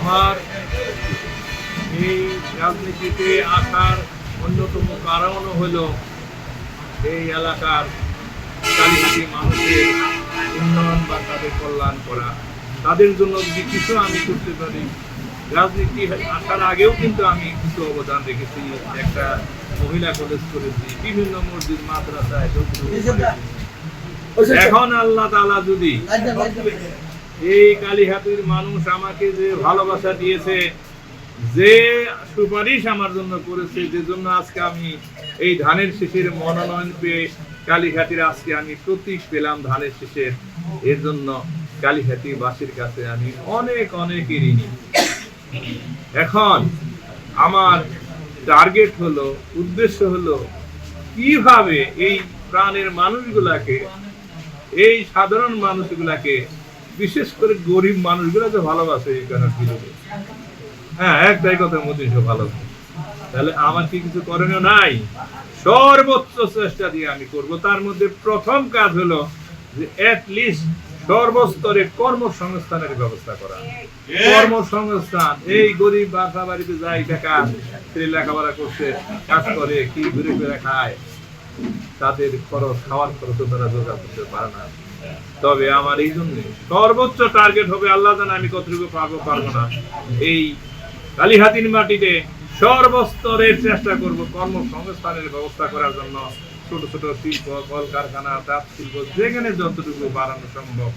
আমার এই রাজনীতিতে আসার অন্যতম কারণ হলো এই এলাকার কালীহাটি মানুষের উন্নয়ন বা তাদের কল্যাণ করা, তাদের জন্য যদি কিছু আমি করতে পারি। রাজনীতি আসার আগেও কিন্তু আমি কিছু অবদান রেখেছি, একটা মহিলা কলেজ করেছি, বিভিন্ন মসজিদ মাদ্রাসায়। এখন আল্লাহ তাআলা যদি এই কালীহাটির মানুষ আমাকে যে ভালোবাসা দিয়েছে, যে সুপারিশ আমার জন্য করেছে, যে জন্য আজকে আমি এই ধানের শীষের মনোনয়ন পেয়ে কালীহাটির আজকে আমি প্রতীক পেলাম ধানের শীষের, এর জন্য কালীহাটিবাসীর কাছে আমি অনেক অনেক ঋণী। এখন আমার টার্গেট হলো, উদ্দেশ্য হলো কিভাবে এই প্রাণের মানুষগুলাকে, এই সাধারণ মানুষগুলাকে, বিশেষ করে গরিব মানুষগুলাকে ভালোবাসে এই কারণে বিরোধী। হ্যাঁ, একটাই কথা, মোদী ভালো। তাহলে আমার কি কিছু করণীয় নাই? সর্বোচ্চ চেষ্টা দিয়ে আমি করব। তার মধ্যে প্রথম কাজ হলো যে অ্যাটলিস্ট সর্বস্তরে কর্মসংস্থানের ব্যবস্থা করা। কর্মসংস্থান, এই গরিব বাসা বাড়িতে যাই বেকার, ছেলে লেখাপড়া করছে, কাজ করে, কি ঘুরে ফিরে খায়, তাদের খরচ, খাওয়ার খরচ তারা জোগাড় করতে পারে না। তবে আমার এই জন্য সর্বোচ্চ টার্গেট হবে, আল্লাহ জানে আমি কতটুকু পারবো না, এই কালীহাতির মাটিতে সর্বস্তরের চেষ্টা করব কর্মসংস্থানের ব্যবস্থা করার জন্য। ছোট ছোট শিল্প, কলকারখানা, তাঁত শিল্প, যেখানে যতটুকু বাড়ানো সম্ভব,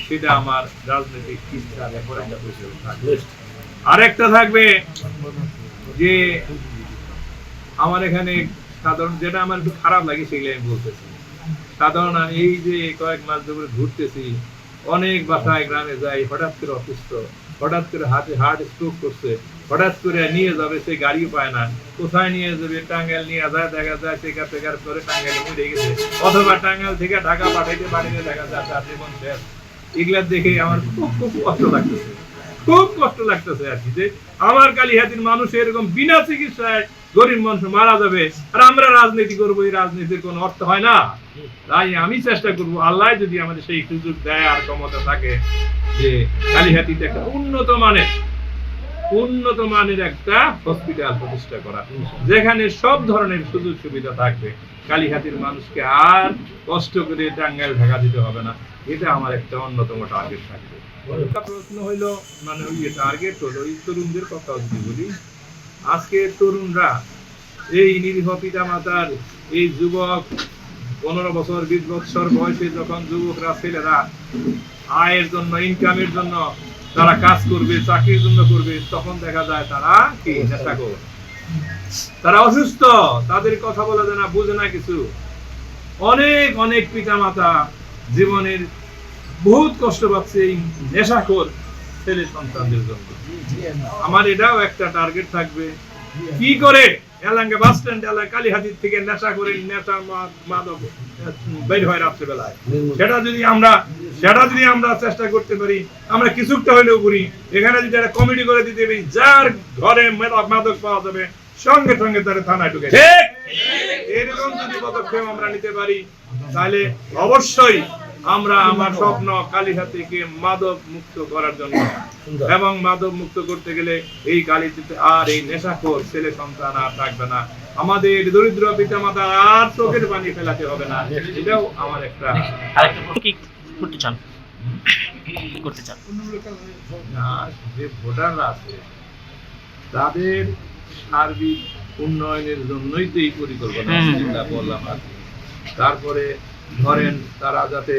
সেটা আমার রাজনৈতিক ইচ্ছা। আরেকটা থাকবে যে আমার এখানে সাধারণ, যেটা আমার একটু খারাপ লাগে সেগুলো আমি বলতেছি। সাধারণ এই যে কয়েক মাস ধরে ঘুরতেছি, অনেক বাসায় গ্রামে যাই, হঠাৎ করে অসুস্থ, হঠাৎ করে হার্ট স্ট্রোক করছে, হঠাৎ করে নিয়ে যাবে, সে গাড়ি পায় না, কোথায় নিয়ে যাবে, টাঙ্গাইল নিয়ে যায়, দেখা যায় চেকার টেকার করে টাঙ্গাইল মরে গেছে, অথবা টাঙ্গাইল থেকে ঢাকা পাঠাইতে পারিনি, দেখা যায় তার জীবন শেষ। এগুলা দেখে আমার খুব খুব কষ্ট লাগতেছে, খুব কষ্ট লাগতেছে আর কি, যে আমার কালীহাতির মানুষ এরকম বিনা চিকিৎসায় গরিব মানুষ মারা যাবে, আর আমরা রাজনীতি করবো। এই রাজনীতির কোনো অর্থ হয় না। তাই আমি চেষ্টা করবো, আল্লাহ যদি আমাদের সেই সুযোগ দেয় আর ক্ষমতা থাকে, যে কালীহাটিতে একটা উন্নত মানের একটা হসপিটাল প্রতিষ্ঠা করা, যেখানে সব ধরনের সুযোগ সুবিধা থাকবে। কালীহাটির মানুষকে আর কষ্ট করে টাঙ্গাইল ঢাকা দিতে হবে না। এটা আমার একটা অন্যতম টার্গেট থাকবে। প্রশ্ন হইলো, মানে ওই টার্গেট হলো এই তরুণদের কথা যদি বলি, আজকে তরুণরা, এই নিরীহ পিতা মাতার এই যুবক 15 বছর 20 বছর বয়সে যখন যুবকরা, ছেলেরা আয়ের জন্য, ইনকামের জন্য তারা কাজ করবে, চাকরির জন্য করবে, তখন দেখা যায় তারা কি নেশাখোর, তারা অসুস্থ, তাদের কথা বলা যায় না, বুঝে না কিছু। অনেক অনেক পিতা মাতা জীবনের বহুত কষ্ট পাচ্ছে এই নেশাখোর ছেলে সন্তানদের জন্য। আমার এটাও একটা টার্গেট থাকবে, কি করে এলাঙ্গে বাস স্ট্যান্ড, এলাকা কালীহাতির থেকে নেশা করে, নেশা মাদক বের হয় রাত্রেবেলায়, সেটা যদি আমরা চেষ্টা করতে পারি, আমরা কিছুটা হইলেও করি। এখানে যদি একটা কমিটি করে দিতে পারি, যার ঘরে মাদক পাওয়া যাবে সঙ্গে সঙ্গে তারা থানায় ঢুকে, এরকম যদি পদক্ষেপ আমরা নিতে পারি, তাহলে অবশ্যই আমরা, আমার স্বপ্ন কালীহাতিকে মাদক মুক্ত করার জন্য, এবং মাদক মুক্ত করতে গেলে এই কালীহাতিতে আর এই নেশাখোর ছেলে সন্তান আর থাকবে না, আমাদের দরিদ্র পিতা মাতা আর চোখের পানি ফেলাতে হবে না। এটাও আমার একটা। যে ভোটাররা আছে তাদের সার্বিক উন্নয়নের জন্যই তো এই পরিকল্পনা চিন্তা করলাম আর কি। তারপরে ধরেন তারা যাতে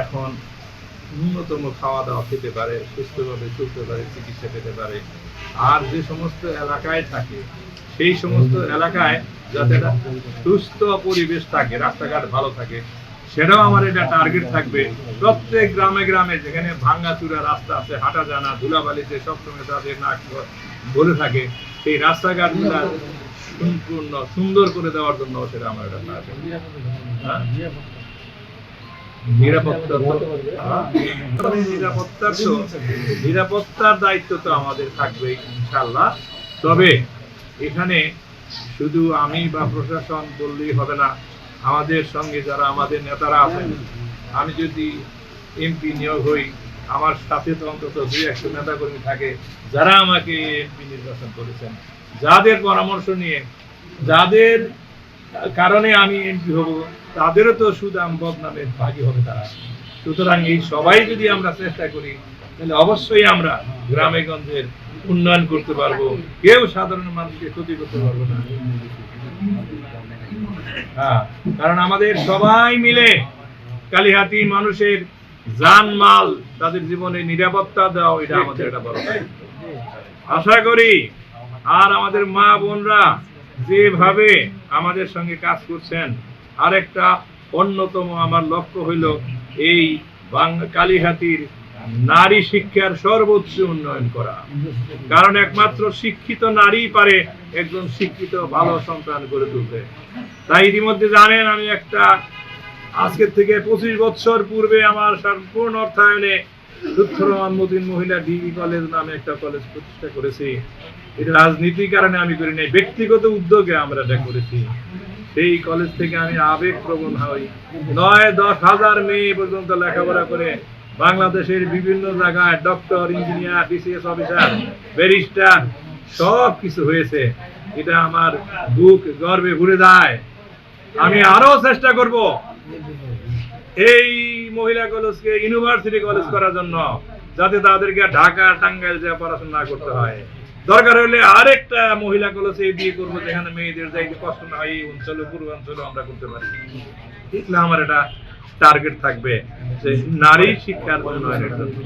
এখন ন্যূনতম খাওয়া দাওয়া খেতে পারে, সুস্থভাবে চলতে পারে, চিকিৎসা পেতে পারে, আর যে সমস্ত এলাকায় থাকে সেই সমস্ত এলাকায় যাতে একটা সুস্থ পরিবেশ থাকে, রাস্তাঘাট ভালো থাকে, সেটাও আমার এটা টার্গেট থাকবে। প্রত্যেক গ্রামে গ্রামে যেখানে ভাঙ্গাচুরা রাস্তা আছে, হাঁটা যায় না, ধুলাবালিতে সবসময় তাদের নাক ভরে থাকে, সেই রাস্তাঘাটগুলো সম্পূর্ণ সুন্দর করে দেওয়ার জন্য সেটা আমার একটা টার্গেট। নিরাপত্তার দায়িত্ব তো আমাদের থাকবে ইনশাআল্লাহ। তবে এখানে শুধু আমি বা প্রশাসন বললেই হবে না, আমাদের সঙ্গে যারা আমাদের নেতারা আছেন, আমি যদি এমপি নিয়োগ হই, আমার সাথে তো অন্তত 2-100 নেতাকর্মী থাকে যারা আমাকে এমপি নির্বাচন করেছেন, যাদের পরামর্শ নিয়ে, যাদের কারণে আমি এমপি হব, তাদেরও তো সুদাম বদনামের ভাগী হবে তারা। সুতরাং এই সবাই যদি আমরা চেষ্টা করি তাহলে অবশ্যই আমরা গ্রামে গঞ্জের উন্নয়ন করতে পারবো, কেউ সাধারণ মানুষকে ক্ষতি করতে পারবো না। হ্যাঁ, কারণ আমাদের সবাই মিলে কালিহাতী মানুষের জানমাল, তাদের জীবনে নিরাপত্তা দেওয়া, এটা আমাদের একটা বড় দায়িত্ব। আশা করি আর আমাদের মা বোনরা যেভাবে আমাদের সঙ্গে কাজ করছেন, আরেকটা অন্যতম আমার লক্ষ্য হইল এই কালিহাতীর নারী শিক্ষার সর্বোচ্চ উন্নয়ন করা। কারণ একমাত্র শিক্ষিত নারী পারে একজন শিক্ষিত ভালো সন্তান গড়ে তুলতে। তাই ইতিমধ্যে জানেন আমি একটা আজকের থেকে 25 বছর পূর্বে আমার সম্পূর্ণ অর্থায়নে লুৎফর রহমান মতিন মহিলা ডিগ্রি কলেজ নামে একটা কলেজ প্রতিষ্ঠা করেছি। এটা রাজনীতির কারণে আমি করি নাই, ব্যক্তিগত উদ্যোগে আমরা এটা করেছি। সেই কলেজ থেকে আমি আবেগপ্রবণ হই। 9-10 হাজার মেয়ে পর্যন্ত লেখাপড়া করে বাংলাদেশের বিভিন্ন জায়গায় doctor, engineer, BCS officer, barrister সব কিছু হয়েছে। এটা আমার বুক গর্বে ভরে যায়। আমি আরো চেষ্টা করব এই মহিলা কলেজকে ইউনিভার্সিটি কলেজ করার জন্য, যাতে তাদেরকে ঢাকা, টাঙ্গাইল যে পড়াশোনা না করতে হয়। দরকার হলে আরেকটা মহিলা কলেজে দিয়ে করবো, যেখানে মেয়েদের যাইতে কষ্ট না হয়, এই অঞ্চলে, পূর্বাঞ্চলে আমরা করতে পারি। এগুলো আমার এটা টার্গেট থাকবে যে নারী শিক্ষার উন্নয়নের জন্য।